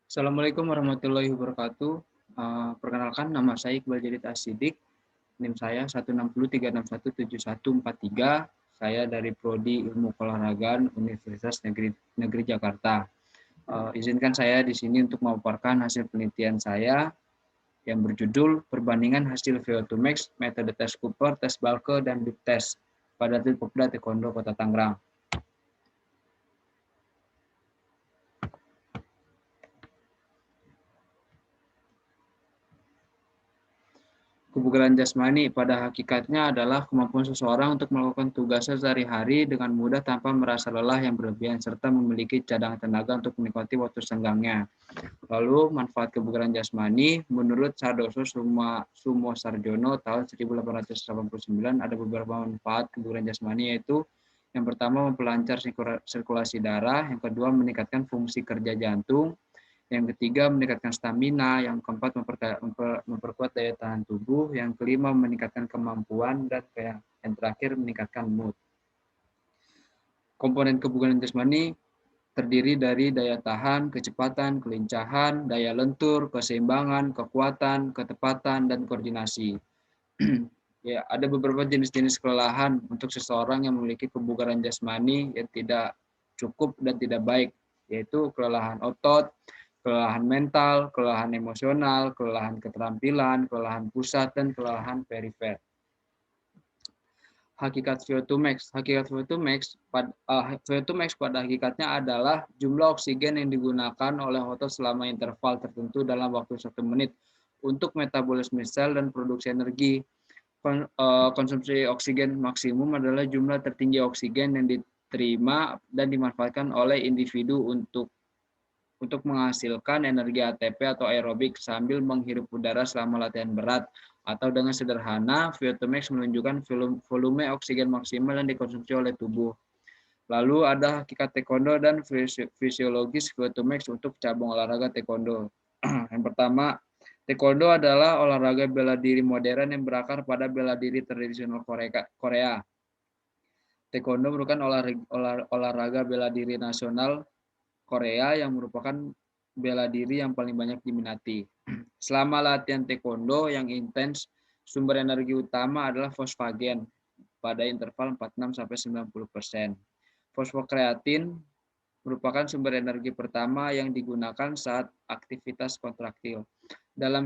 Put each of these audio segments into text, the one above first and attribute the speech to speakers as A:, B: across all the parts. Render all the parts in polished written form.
A: Assalamualaikum warahmatullahi wabarakatuh. Perkenalkan, nama saya Iqbal Jadid Asidik. NIM saya 16036171143. Saya dari Prodi Ilmu Keolahragaan Universitas Negeri Jakarta. Izinkan saya di sini untuk memaparkan hasil penelitian saya yang berjudul Perbandingan Hasil VO2 Max, Metode Tes Cooper, Tes Balke, dan Big Test pada atlet Popda Taekwondo Kota Tangerang. Kebugaran jasmani pada hakikatnya adalah kemampuan seseorang untuk melakukan tugasnya sehari-hari dengan mudah tanpa merasa lelah yang berlebihan serta memiliki cadangan tenaga untuk menikmati waktu senggangnya. Lalu manfaat kebugaran jasmani menurut Sardoso Sumo Sarjono tahun 1889 ada beberapa manfaat kebugaran jasmani, yaitu yang pertama memperlancar sirkulasi darah, yang kedua meningkatkan fungsi kerja jantung, yang ketiga meningkatkan stamina, yang keempat memperkuat daya tahan tubuh, yang kelima meningkatkan kemampuan, dan yang terakhir meningkatkan mood. Komponen kebugaran jasmani terdiri dari daya tahan, kecepatan, kelincahan, daya lentur, keseimbangan, kekuatan, ketepatan, dan koordinasi. Ya, ada beberapa jenis-jenis kelelahan untuk seseorang yang memiliki kebugaran jasmani yang tidak cukup dan tidak baik, yaitu kelelahan otot, kelelahan mental, kelelahan emosional, kelelahan keterampilan, kelelahan pusat, dan kelelahan perifer. Hakikat VO2 max. Hakikat VO2 max VO2 max pada hakikatnya adalah jumlah oksigen yang digunakan oleh otot selama interval tertentu dalam waktu 1 menit untuk metabolisme sel dan produksi energi. Konsumsi oksigen maksimum adalah jumlah tertinggi oksigen yang diterima dan dimanfaatkan oleh individu untuk menghasilkan energi ATP atau aerobik sambil menghirup udara selama latihan berat. Atau dengan sederhana, VO2 max menunjukkan volume oksigen maksimal yang dikonsumsi oleh tubuh. Lalu ada hakikat taekwondo dan fisiologis VO2 max untuk cabang olahraga taekwondo. Yang pertama, taekwondo adalah olahraga bela diri modern yang berakar pada bela diri tradisional Korea. Taekwondo merupakan olahraga bela diri nasional Korea yang merupakan bela diri yang paling banyak diminati. Selama latihan taekwondo yang intens, sumber energi utama adalah fosfagen pada interval 46-90%. Fosfokreatin merupakan sumber energi pertama yang digunakan saat aktivitas kontraktil. Dalam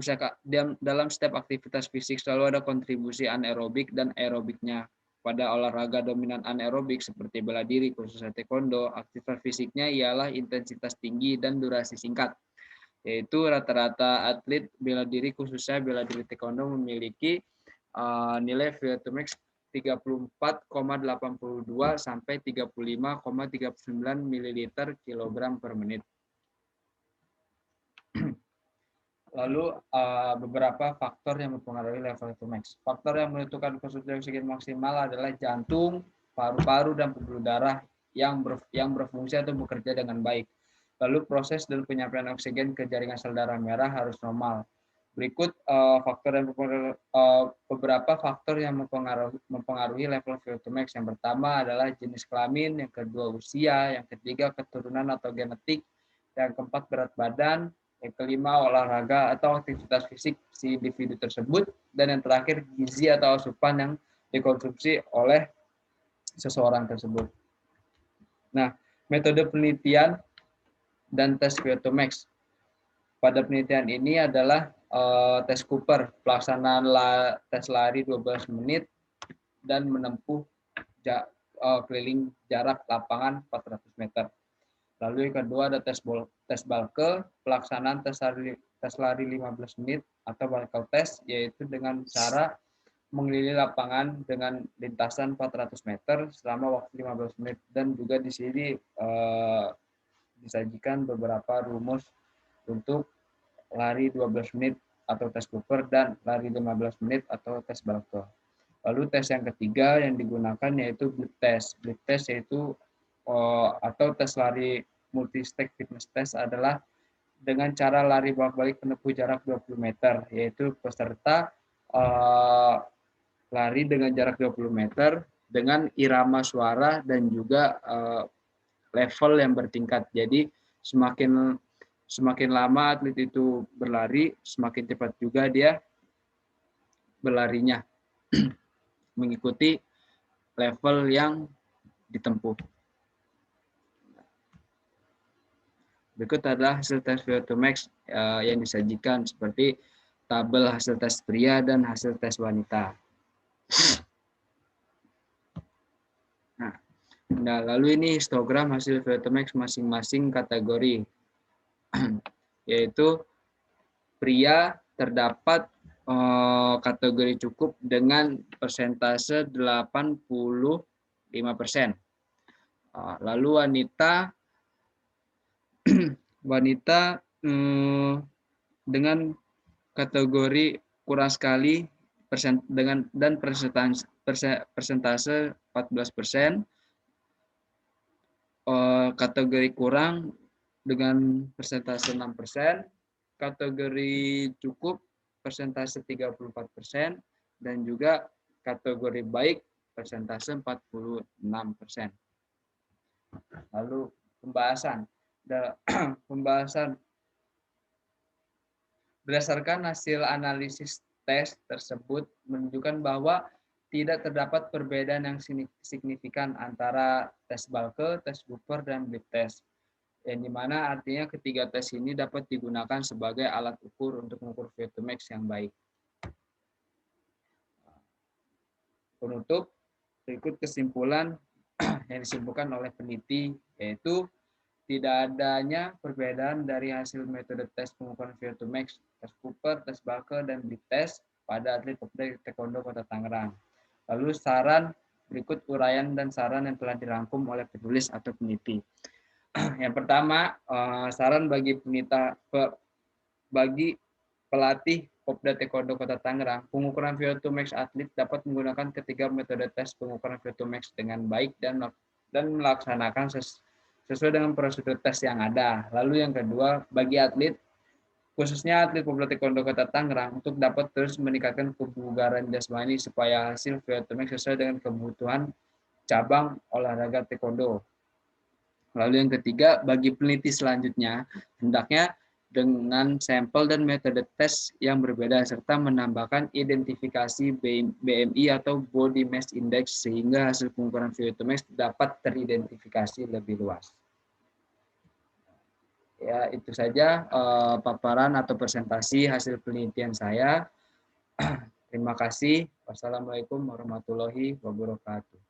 A: setiap aktivitas fisik selalu ada kontribusi anaerobik dan aerobiknya. Pada olahraga dominan anaerobik seperti bela diri, khususnya taekwondo, aktivitas fisiknya ialah intensitas tinggi dan durasi singkat. Yaitu rata-rata atlet bela diri, khususnya bela diri taekwondo, memiliki nilai VO2 max 34,82 sampai 35,39 ml kilogram per menit. Lalu beberapa faktor yang mempengaruhi level VO2 max. Faktor yang menentukan konsumsi oksigen maksimal adalah jantung, paru-paru, dan pembuluh darah yang berfungsi atau bekerja dengan baik. Lalu proses dan penyampaian oksigen ke jaringan sel darah merah harus normal. Berikut beberapa faktor yang mempengaruhi level VO2 max. Yang pertama adalah jenis kelamin, yang kedua usia, yang ketiga keturunan atau genetik, yang keempat berat badan, yang kelima olahraga atau aktivitas fisik si individu tersebut, dan yang terakhir gizi atau asupan yang dikonsumsi oleh seseorang tersebut. Nah, metode penelitian dan tes VO2 max. Pada penelitian ini adalah tes Cooper, pelaksanaan tes lari 12 menit dan menempuh keliling jarak lapangan 400 meter. Lalu yang kedua ada tes Balke, pelaksanaan tes lari 15 menit atau Balke test, yaitu dengan cara mengelilingi lapangan dengan lintasan 400 meter selama waktu 15 menit. Dan juga di sini disajikan beberapa rumus untuk lari 12 menit atau tes Cooper dan lari 15 menit atau tes Balke. Lalu tes yang ketiga yang digunakan yaitu Blip Test. Blip Test yaitu atau tes lari multi-stage fitness test adalah dengan cara lari bolak-balik menempuh jarak 20 meter, yaitu peserta lari dengan jarak 20 meter dengan irama suara dan juga level yang bertingkat. Jadi semakin Semakin lama atlet itu berlari, semakin cepat juga dia berlarinya, mengikuti level yang ditempuh. Berikut adalah hasil tes VO2 max yang disajikan seperti tabel hasil tes pria dan hasil tes wanita. Nah, lalu ini histogram hasil VO2 max masing-masing kategori, yaitu pria terdapat kategori cukup dengan persentase 85%. Lalu wanita dengan kategori kurang sekali dan persentase 14%, kategori kurang dengan persentase 6%, kategori cukup persentase 34%, dan juga kategori baik persentase 46%. Lalu pembahasan berdasarkan hasil analisis tes tersebut menunjukkan bahwa tidak terdapat perbedaan yang signifikan antara tes Balke, tes Cooper, dan Blit test, yang dimana artinya ketiga tes ini dapat digunakan sebagai alat ukur untuk mengukur VO2 max yang baik. Penutup, berikut kesimpulan yang disimpulkan oleh peneliti, yaitu tidak adanya perbedaan dari hasil metode tes pengukuran VO2 max, tes Cooper, tes Balke, dan Blit test pada atlet Popda Taekwondo Kota Tangerang. Lalu berikut uraian dan saran yang telah dirangkum oleh penulis atau peneliti. Yang pertama, saran bagi pelatih Popda Taekwondo Kota Tangerang, pengukuran VO2 max atlet dapat menggunakan ketiga metode tes pengukuran VO2 max dengan baik dan melaksanakan sesuai dengan prosedur tes yang ada. Lalu yang kedua, bagi atlet, khususnya atlet Popda Taekwondo Kota Tangerang, untuk dapat terus meningkatkan kebugaran jasmani supaya hasil VO2 max sesuai dengan kebutuhan cabang olahraga taekwondo. Lalu yang ketiga, bagi peneliti selanjutnya, hendaknya dengan sampel dan metode tes yang berbeda serta menambahkan identifikasi BMI atau Body Mass Index sehingga hasil pengukuran VO2 max dapat teridentifikasi lebih luas. Ya, itu saja paparan atau presentasi hasil penelitian saya. Terima kasih. Wassalamualaikum warahmatullahi wabarakatuh.